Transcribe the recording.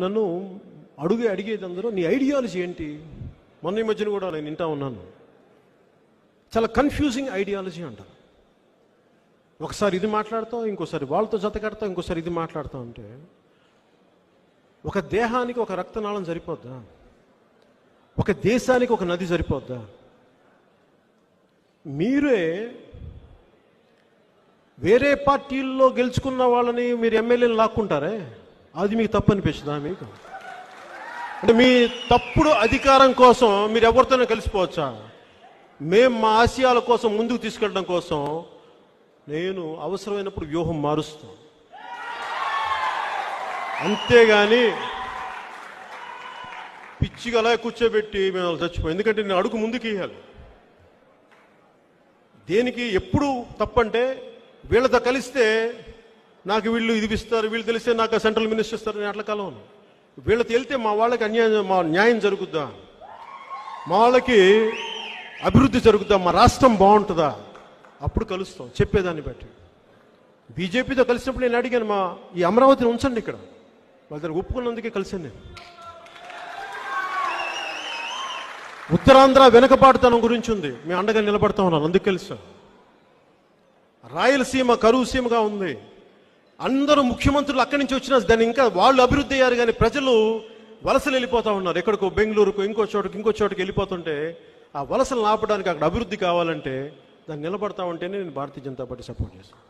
నన్ను అడిగేది అందరూ, నీ ఐడియాలజీ ఏంటి? మొన్న ఈ మధ్యన కూడా నేను వింటా ఉన్నాను, చాలా కన్ఫ్యూజింగ్ ఐడియాలజీ అంటారు. ఒకసారి ఇది మాట్లాడతాం, ఇంకోసారి వాళ్ళతో జత కడతాం, ఇంకోసారి ఇది మాట్లాడతాం. అంటే ఒక దేహానికి ఒక రక్తనాళం సరిపోద్దా? ఒక దేశానికి ఒక నది సరిపోద్దా? మీరే వేరే పార్టీల్లో గెలుచుకున్న వాళ్ళని మీరు ఎమ్మెల్యేలు లాక్కుంటారే, అది మీకు తప్పు అనిపిస్తుందా? మీకు అంటే మీ తప్పుడు అధికారం కోసం మీరు ఎవరితోనే కలిసిపోవచ్చా? మేము మా ఆశయాల కోసం ముందుకు తీసుకెళ్ళడం కోసం నేను అవసరమైనప్పుడు వ్యూహం మారుస్తాను, అంతేగాని పిచ్చిగా అలా కూర్చోబెట్టి మేము చచ్చిపోయి. ఎందుకంటే నేను అడుగు ముందుకు ఇవ్వాలి. దేనికి ఎప్పుడు తప్పంటే వీళ్ళతో కలిస్తే నాకు వీళ్ళు ఇది ఇస్తారు, వీళ్ళు తెలిస్తే నాకు సెంట్రల్ మినిస్టర్ ఇస్తారు. నేను అట్లా కలవను. వీళ్ళతో వెళ్తే మా వాళ్ళకి న్యాయం జరుగుద్దా? మా వాళ్ళకి అభివృద్ధి జరుగుద్దా? మా రాష్ట్రం బాగుంటుందా? అప్పుడు కలుస్తాం చెప్పేదాన్ని బట్టి. బీజేపీతో కలిసినప్పుడు నేను అడిగాను, ఈ అమరావతిని ఉంచండి ఇక్కడ. వాళ్ళ దగ్గర ఒప్పుకున్నందుకే కలిసాను నేను. ఉత్తరాంధ్ర వెనకబాటుతనం గురించి ఉంది, మేము అండగా నిలబడతా ఉన్నాను, అందుకు తెలుసా. రాయలసీమ కరువు సీమగా ఉంది. అందరూ ముఖ్యమంత్రులు అక్కడి నుంచి వచ్చినా దాన్ని ఇంకా వాళ్ళు అభివృద్ధి అయ్యారు, కానీ ప్రజలు వలసలు వెళ్ళిపోతూ ఉన్నారు. ఎక్కడికో బెంగళూరుకు, ఇంకో చోటుకి వెళ్ళిపోతుంటే ఆ వలసలు ఆపడానికి, అక్కడ అభివృద్ధి కావాలంటే దాన్ని నిలబడతా ఉంటేనే నేను భారతీయ జనతా పార్టీ సపోర్ట్ చేస్తాను.